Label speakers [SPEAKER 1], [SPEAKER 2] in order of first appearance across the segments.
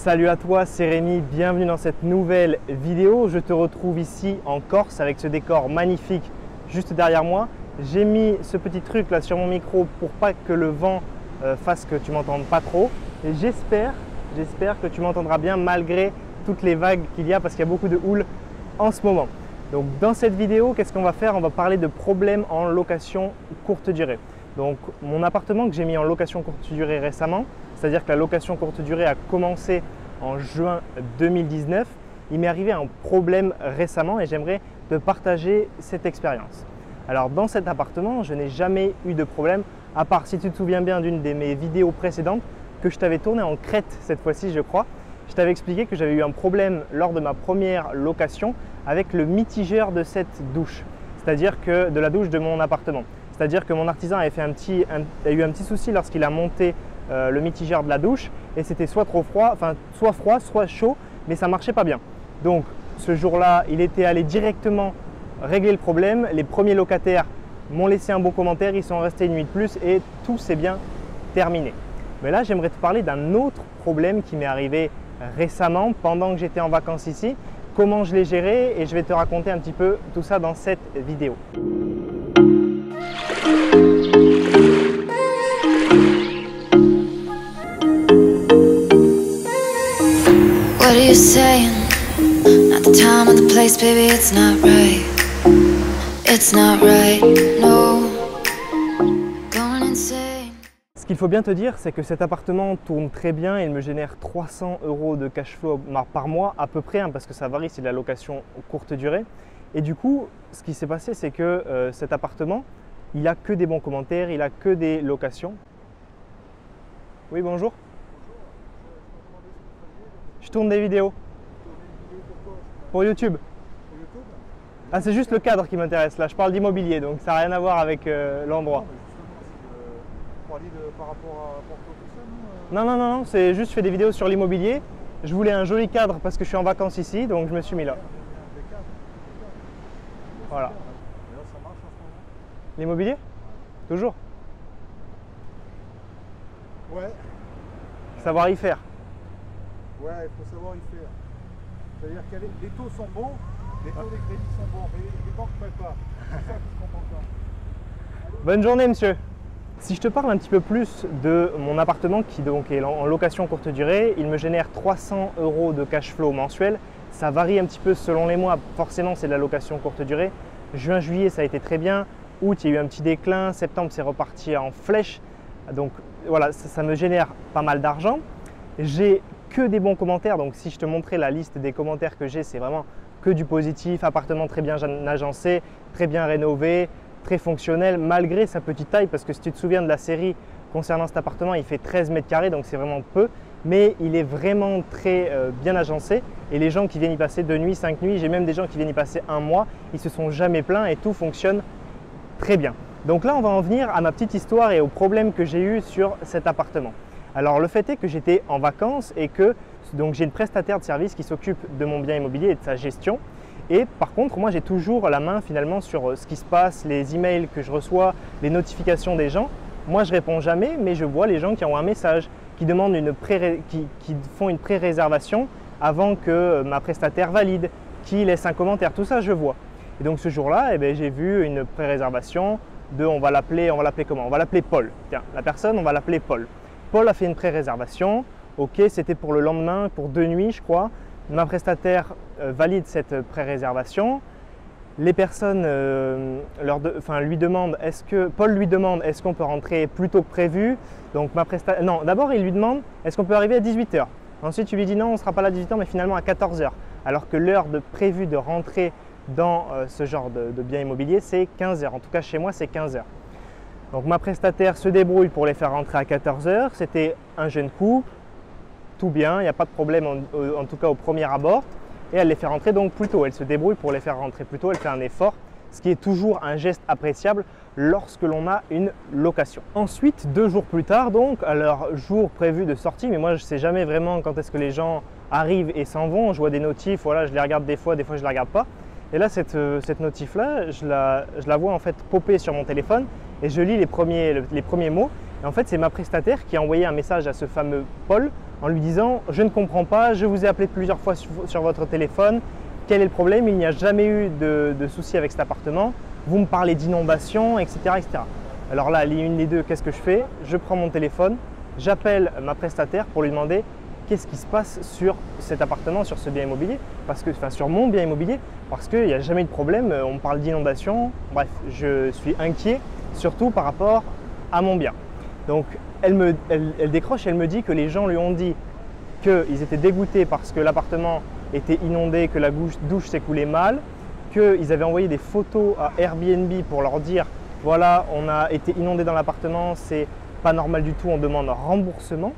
[SPEAKER 1] Salut à toi, c'est Rémi, bienvenue dans cette nouvelle vidéo. Je te retrouve ici en Corse avec ce décor magnifique juste derrière moi. J'ai mis ce petit truc là sur mon micro pour pas que le vent fasse que tu m'entendes pas trop. Et j'espère que tu m'entendras bien malgré toutes les vagues qu'il y a parce qu'il y a beaucoup de houle en ce moment. Donc dans cette vidéo, qu'est-ce qu'on va faire? On va parler de problèmes en location courte durée. Donc mon appartement que j'ai mis en location courte durée récemment, c'est-à-dire que la location courte durée a commencé en juin 2019, il m'est arrivé un problème récemment et j'aimerais te partager cette expérience. Alors dans cet appartement, je n'ai jamais eu de problème, à part si tu te souviens bien d'une de mes vidéos précédentes que je t'avais tournée en Crète cette fois-ci je crois. Je t'avais expliqué que j'avais eu un problème lors de ma première location avec le mitigeur de cette douche, c'est-à-dire que de la douche de mon appartement. C'est-à-dire que mon artisan avait a eu un petit souci lorsqu'il a monté le mitigeur de la douche et c'était soit trop froid, soit froid, soit chaud, mais ça ne marchait pas bien. Donc ce jour-là, il était allé directement régler le problème. Les premiers locataires m'ont laissé un bon commentaire, ils sont restés une nuit de plus et tout s'est bien terminé. Mais là, j'aimerais te parler d'un autre problème qui m'est arrivé récemment pendant que j'étais en vacances ici, comment je l'ai géré et je vais te raconter un petit peu tout ça dans cette vidéo.
[SPEAKER 2] What are you saying? Not the time or the place, baby, it's not right. It's not right, no. Going insane.
[SPEAKER 1] Ce qu'il faut bien te dire, c'est que cet appartement tourne très bien et il me génère 300 € de cash flow par mois à peu près, parce que ça varie, c'est de la location courte durée. Et du coup, ce qui s'est passé, c'est que cet appartement, il n'a que des bons commentaires, il n'a que des locations. Oui, bonjour. Je tourne des vidéos. Pour YouTube. Ah, c'est juste le cadre qui m'intéresse là. Je parle d'immobilier, donc ça n'a rien à voir avec l'endroit.
[SPEAKER 3] Par rapport à Porto, tout ça,
[SPEAKER 1] Non, c'est juste je fais des vidéos sur l'immobilier. Je voulais un joli cadre parce que je suis en vacances ici, donc je me suis mis là. Voilà.
[SPEAKER 3] Ça marche en ce moment?
[SPEAKER 1] L'immobilier? Toujours.
[SPEAKER 3] Ouais.
[SPEAKER 1] Savoir y faire.
[SPEAKER 3] Ouais, il faut savoir y faire. C'est-à-dire que les taux sont bons, les taux des crédits sont bons, mais les banques ne prêtent pas. C'est ça qui se comprend pas.
[SPEAKER 1] Bonne journée, monsieur. Si je te parle un petit peu plus de mon appartement qui donc est en location courte durée, il me génère 300 € de cash flow mensuel. Ça varie un petit peu selon les mois. Forcément, c'est de la location courte durée. Juin, juillet, ça a été très bien. Août, il y a eu un petit déclin. Septembre, c'est reparti en flèche. Donc voilà, ça me génère pas mal d'argent. J'ai que des bons commentaires. Donc si je te montrais la liste des commentaires que j'ai, c'est vraiment que du positif. Appartement très bien agencé, très bien rénové, très fonctionnel malgré sa petite taille, parce que si tu te souviens de la série concernant cet appartement, il fait 13 mètres carrés, donc c'est vraiment peu, mais il est vraiment très bien agencé et les gens qui viennent y passer 2 nuits, 5 nuits, j'ai même des gens qui viennent y passer un mois, ils se sont jamais plaints et tout fonctionne très bien. Donc là, on va en venir à ma petite histoire et aux problèmes que j'ai eu sur cet appartement. Alors le fait est que j'étais en vacances et que donc j'ai une prestataire de service qui s'occupe de mon bien immobilier et de sa gestion. Et par contre, moi j'ai toujours la main finalement sur ce qui se passe, les emails que je reçois, les notifications des gens. Moi je réponds jamais, mais je vois les gens qui envoient un message, qui demandent qui font une pré-réservation avant que ma prestataire valide, qui laisse un commentaire, tout ça je vois. Et donc ce jour-là, eh j'ai vu une pré-réservation de, on va l'appeler comment? On va l'appeler Paul. Tiens, la personne, on va l'appeler Paul. Paul a fait une pré-réservation, ok, c'était pour le lendemain, pour 2 nuits je crois. Ma prestataire valide cette pré-réservation. Les personnes lui demandent, Paul lui demande est-ce qu'on peut rentrer plus tôt que prévu. Donc non, d'abord il lui demande est-ce qu'on peut arriver à 18 h. Ensuite tu lui dis non, on ne sera pas là à 18 h, mais finalement à 14 h. Alors que l'heure prévue de rentrer dans ce genre de bien immobilier, c'est 15 h. En tout cas chez moi, c'est 15 h. Donc ma prestataire se débrouille pour les faire rentrer à 14 h. C'était un jeune couple, tout bien, il n'y a pas de problème en tout cas au premier abord. Et elle les fait rentrer donc plus tôt. Elle se débrouille pour les faire rentrer plus tôt, elle fait un effort, ce qui est toujours un geste appréciable lorsque l'on a une location. Ensuite, 2 jours plus tard, donc à leur jour prévu de sortie, mais moi je ne sais jamais vraiment quand est-ce que les gens arrivent et s'en vont. Je vois des notifs, voilà, je les regarde des fois je ne les regarde pas. Et là, cette notif-là, je la vois en fait popper sur mon téléphone et je lis les premiers mots. Et en fait, c'est ma prestataire qui a envoyé un message à ce fameux Paul en lui disant « Je ne comprends pas, je vous ai appelé plusieurs fois sur votre téléphone, quel est le problème? Il n'y a jamais eu de souci avec cet appartement, vous me parlez d'inondation, etc., etc. » Alors là, une des deux, qu'est-ce que je fais? Je prends mon téléphone, j'appelle ma prestataire pour lui demander qu'est-ce qui se passe sur cet appartement, sur ce bien immobilier, sur mon bien immobilier, parce qu'il n'y a jamais eu de problème, on me parle d'inondation, bref, je suis inquiet, surtout par rapport à mon bien. Donc elle décroche et elle me dit que les gens lui ont dit qu'ils étaient dégoûtés parce que l'appartement était inondé, que la douche s'écoulait mal, qu'ils avaient envoyé des photos à Airbnb pour leur dire « Voilà, on a été inondé dans l'appartement, c'est pas normal du tout, on demande un remboursement ».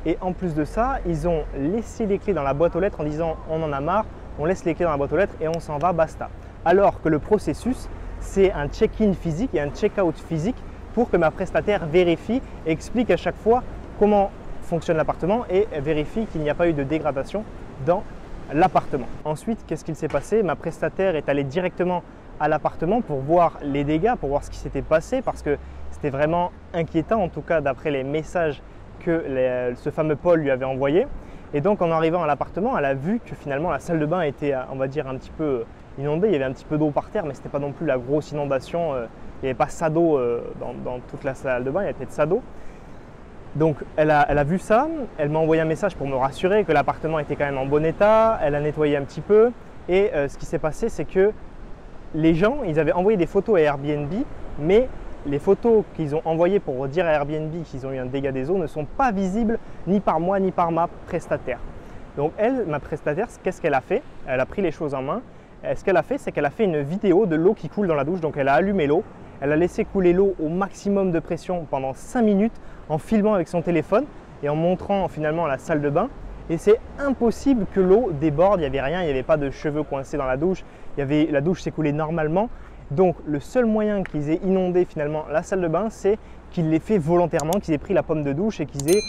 [SPEAKER 1] Et en plus de ça, ils ont laissé les clés dans la boîte aux lettres en disant « On en a marre, on laisse les clés dans la boîte aux lettres et on s'en va, basta ». Alors que le processus, c'est un check-in physique et un check-out physique pour que ma prestataire vérifie et explique à chaque fois comment fonctionne l'appartement et vérifie qu'il n'y a pas eu de dégradation dans l'appartement. Ensuite, qu'est-ce qu'il s'est passé? Ma prestataire est allée directement à l'appartement pour voir les dégâts, pour voir ce qui s'était passé parce que c'était vraiment inquiétant, en tout cas d'après les messages que ce fameux Paul lui avait envoyé. Et donc en arrivant à l'appartement, elle a vu que finalement la salle de bain était, on va dire, un petit peu inondée. Il y avait un petit peu d'eau par terre, mais ce n'était pas non plus la grosse inondation. Il n'y avait pas ça d'eau dans toute la salle de bain, il y avait peut-être ça d'eau. Donc elle a vu ça, elle m'a envoyé un message pour me rassurer que l'appartement était quand même en bon état, elle a nettoyé un petit peu. Et ce qui s'est passé, c'est que les gens, ils avaient envoyé des photos à Airbnb, mais les photos qu'ils ont envoyées pour dire à Airbnb qu'ils ont eu un dégât des eaux ne sont pas visibles ni par moi ni par ma prestataire. Donc elle, ma prestataire, qu'est-ce qu'elle a fait? Elle a pris les choses en main. Ce qu'elle a fait, c'est qu'elle a fait une vidéo de l'eau qui coule dans la douche. Donc elle a allumé l'eau, elle a laissé couler l'eau au maximum de pression pendant 5 minutes en filmant avec son téléphone et en montrant finalement la salle de bain. Et c'est impossible que l'eau déborde, il n'y avait rien, il n'y avait pas de cheveux coincés dans la douche, la douche s'écoulait normalement. Donc le seul moyen qu'ils aient inondé finalement la salle de bain, c'est qu'ils l'aient fait volontairement, qu'ils aient pris la pomme de douche et qu'ils aient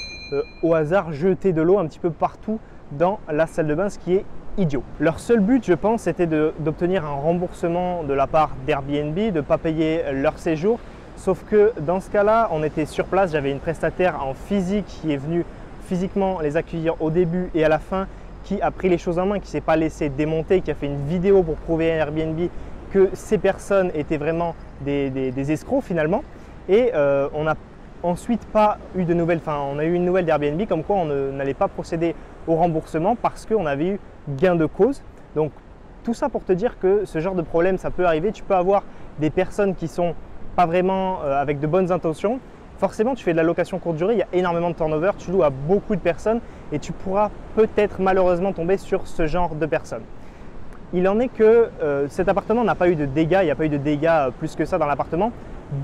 [SPEAKER 1] au hasard jeté de l'eau un petit peu partout dans la salle de bain, ce qui est idiot. Leur seul but, je pense, c'était d'obtenir un remboursement de la part d'Airbnb, de ne pas payer leur séjour. Sauf que dans ce cas-là, on était sur place, j'avais une prestataire en physique qui est venue physiquement les accueillir au début et à la fin, qui a pris les choses en main, qui ne s'est pas laissé démonter, qui a fait une vidéo pour prouver à Airbnb que ces personnes étaient vraiment des escrocs finalement. Et on n'a ensuite pas eu de nouvelles, on a eu une nouvelle d'Airbnb comme quoi on n'allait pas procéder au remboursement parce qu'on avait eu gain de cause. Donc tout ça pour te dire que ce genre de problème, ça peut arriver. Tu peux avoir des personnes qui sont pas vraiment avec de bonnes intentions. Forcément, tu fais de la location courte durée, il y a énormément de turnover, tu loues à beaucoup de personnes et tu pourras peut-être malheureusement tomber sur ce genre de personnes. Il en est que cet appartement n'a pas eu de dégâts, il n'y a pas eu de dégâts plus que ça dans l'appartement.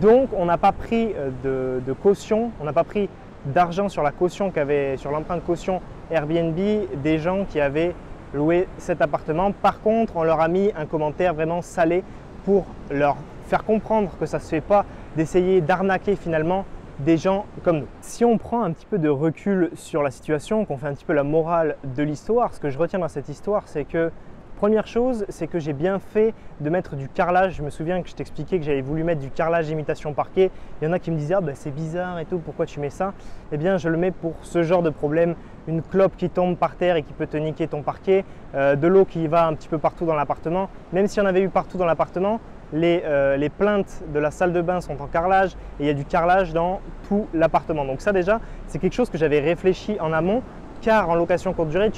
[SPEAKER 1] Donc on n'a pas pris de caution, on n'a pas pris d'argent sur la caution sur l'empreinte caution Airbnb des gens qui avaient loué cet appartement. Par contre, on leur a mis un commentaire vraiment salé pour leur faire comprendre que ça ne se fait pas d'essayer d'arnaquer finalement des gens comme nous. Si on prend un petit peu de recul sur la situation, qu'on fait un petit peu la morale de l'histoire, ce que je retiens dans cette histoire, c'est que première chose, c'est que j'ai bien fait de mettre du carrelage. Je me souviens que je t'expliquais que j'avais voulu mettre du carrelage imitation parquet. Il y en a qui me disaient « Ah ben c'est bizarre et tout, pourquoi tu mets ça ?» Eh bien je le mets pour ce genre de problème. Une clope qui tombe par terre et qui peut te niquer ton parquet, de l'eau qui va un petit peu partout dans l'appartement. Même si on avait eu partout dans l'appartement, les plaintes de la salle de bain sont en carrelage et il y a du carrelage dans tout l'appartement. Donc ça déjà, c'est quelque chose que j'avais réfléchi en amont. Car en location courte durée,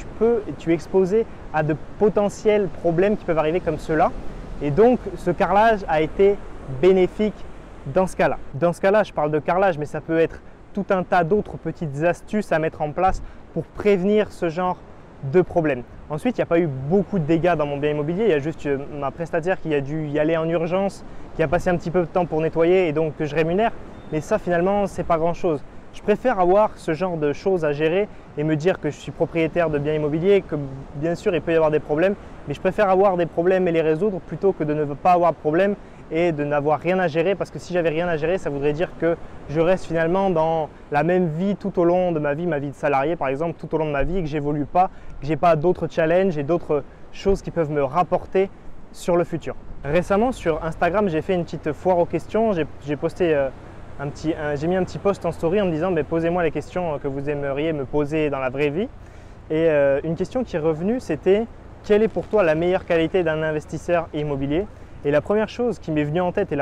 [SPEAKER 1] tu es exposé à de potentiels problèmes qui peuvent arriver comme ceux-là. Et donc, ce carrelage a été bénéfique dans ce cas-là. Dans ce cas-là, je parle de carrelage, mais ça peut être tout un tas d'autres petites astuces à mettre en place pour prévenir ce genre de problème. Ensuite, il n'y a pas eu beaucoup de dégâts dans mon bien immobilier. Il y a juste ma prestataire qui a dû y aller en urgence, qui a passé un petit peu de temps pour nettoyer et donc que je rémunère. Mais ça, finalement, ce n'est pas grand-chose. Je préfère avoir ce genre de choses à gérer et me dire que je suis propriétaire de biens immobiliers, que bien sûr il peut y avoir des problèmes, mais je préfère avoir des problèmes et les résoudre plutôt que de ne pas avoir de problème et de n'avoir rien à gérer, parce que si j'avais rien à gérer, ça voudrait dire que je reste finalement dans la même vie tout au long de ma vie de salarié par exemple, tout au long de ma vie, et que j'évolue pas, que j'ai pas d'autres challenges et d'autres choses qui peuvent me rapporter sur le futur. Récemment sur Instagram, j'ai fait une petite foire aux questions, j'ai posté j'ai mis un petit post en story en me disant posez-moi les questions que vous aimeriez me poser dans la vraie vie. Et une question qui est revenue, c'était quelle est pour toi la meilleure qualité d'un investisseur immobilier? Et la première chose qui m'est venue en tête, et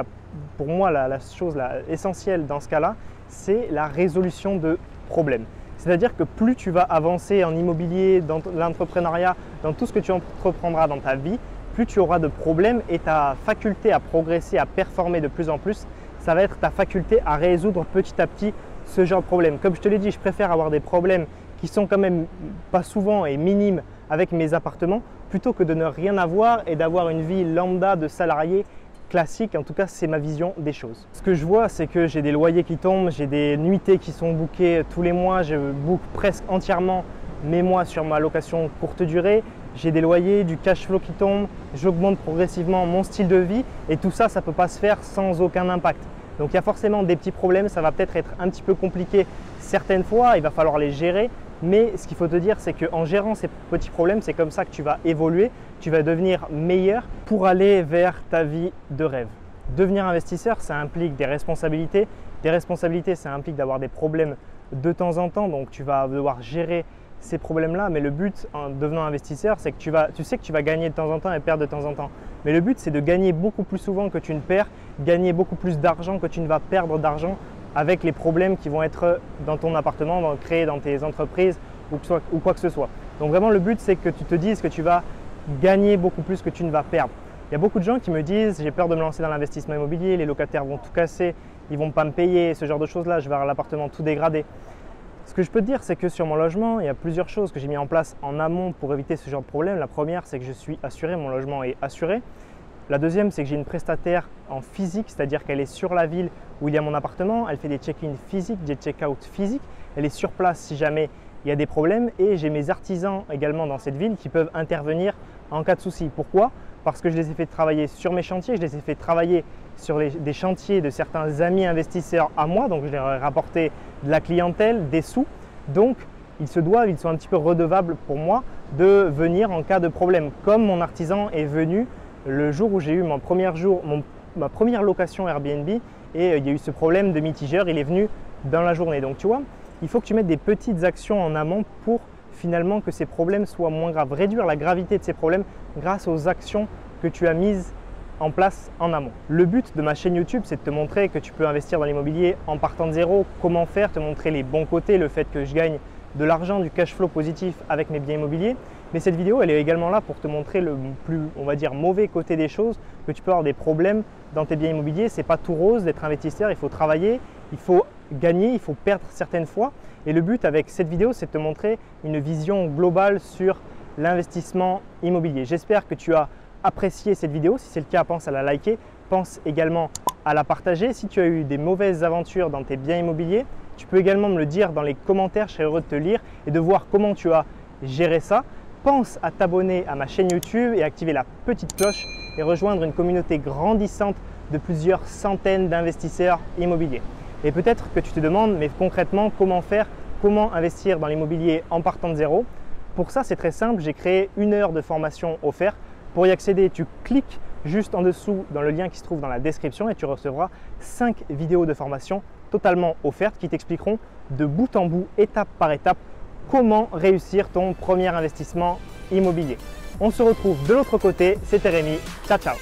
[SPEAKER 1] pour moi la chose essentielle dans ce cas-là, c'est la résolution de problèmes. C'est-à-dire que plus tu vas avancer en immobilier, dans l'entrepreneuriat, dans tout ce que tu entreprendras dans ta vie, plus tu auras de problèmes et ta faculté à progresser, à performer de plus en plus, ça va être ta faculté à résoudre petit à petit ce genre de problème. Comme je te l'ai dit, je préfère avoir des problèmes qui sont quand même pas souvent et minimes avec mes appartements plutôt que de ne rien avoir et d'avoir une vie lambda de salarié classique. En tout cas, c'est ma vision des choses. Ce que je vois, c'est que j'ai des loyers qui tombent, j'ai des nuitées qui sont bookées tous les mois, je book presque entièrement mes mois sur ma location courte durée, j'ai des loyers, du cash flow qui tombe, j'augmente progressivement mon style de vie et tout ça, ça ne peut pas se faire sans aucun impact. Donc il y a forcément des petits problèmes, ça va peut-être être un petit peu compliqué certaines fois, il va falloir les gérer. Mais ce qu'il faut te dire, c'est qu'en gérant ces petits problèmes, c'est comme ça que tu vas évoluer, tu vas devenir meilleur pour aller vers ta vie de rêve. Devenir investisseur, ça implique des responsabilités. Des responsabilités, ça implique d'avoir des problèmes de temps en temps. Donc, tu vas devoir gérer ces problèmes-là. Mais le but en devenant investisseur, c'est que tu sais que tu vas gagner de temps en temps et perdre de temps en temps. Mais le but, c'est de gagner beaucoup plus souvent que tu ne perds, gagner beaucoup plus d'argent que tu ne vas perdre d'argent avec les problèmes qui vont être dans ton appartement, créés dans tes entreprises ou quoi que ce soit. Donc vraiment le but c'est que tu te dises que tu vas gagner beaucoup plus que tu ne vas perdre. Il y a beaucoup de gens qui me disent j'ai peur de me lancer dans l'investissement immobilier, les locataires vont tout casser, ils ne vont pas me payer, ce genre de choses là, je vais avoir l'appartement tout dégradé. Ce que je peux te dire c'est que sur mon logement, il y a plusieurs choses que j'ai mis en place en amont pour éviter ce genre de problème. La première c'est que je suis assuré, mon logement est assuré. La deuxième, c'est que j'ai une prestataire en physique, c'est-à-dire qu'elle est sur la ville où il y a mon appartement, elle fait des check-in physiques, des check-out physiques, elle est sur place si jamais il y a des problèmes et j'ai mes artisans également dans cette ville qui peuvent intervenir en cas de souci. Pourquoi? Parce que je les ai fait travailler sur mes chantiers, je les ai fait travailler sur des chantiers de certains amis investisseurs à moi, donc je leur ai rapporté de la clientèle, des sous, donc ils sont un petit peu redevables pour moi de venir en cas de problème, comme mon artisan est venu le jour où j'ai eu ma première location Airbnb et il y a eu ce problème de mitigeur, il est venu dans la journée. Donc tu vois, il faut que tu mettes des petites actions en amont pour finalement que ces problèmes soient moins graves, réduire la gravité de ces problèmes grâce aux actions que tu as mises en place en amont. Le but de ma chaîne YouTube, c'est de te montrer que tu peux investir dans l'immobilier en partant de zéro, comment faire, te montrer les bons côtés, le fait que je gagne de l'argent, du cash flow positif avec mes biens immobiliers. Mais cette vidéo, elle est également là pour te montrer le plus, on va dire, mauvais côté des choses, que tu peux avoir des problèmes dans tes biens immobiliers. C'est pas tout rose d'être investisseur, il faut travailler, il faut gagner, il faut perdre certaines fois. Et le but avec cette vidéo, c'est de te montrer une vision globale sur l'investissement immobilier. J'espère que tu as apprécié cette vidéo. Si c'est le cas, pense à la liker, pense également à la partager. Si tu as eu des mauvaises aventures dans tes biens immobiliers, tu peux également me le dire dans les commentaires, je serai heureux de te lire et de voir comment tu as géré ça. Pense à t'abonner à ma chaîne YouTube et activer la petite cloche et rejoindre une communauté grandissante de plusieurs centaines d'investisseurs immobiliers. Et peut-être que tu te demandes, mais concrètement, comment faire, comment investir dans l'immobilier en partant de zéro? Pour ça, c'est très simple, j'ai créé 1 heure de formation offerte. Pour y accéder, tu cliques juste en dessous dans le lien qui se trouve dans la description et tu recevras 5 vidéos de formation totalement offertes qui t'expliqueront de bout en bout, étape par étape, comment réussir ton premier investissement immobilier. On se retrouve de l'autre côté, c'était Rémi, ciao ciao.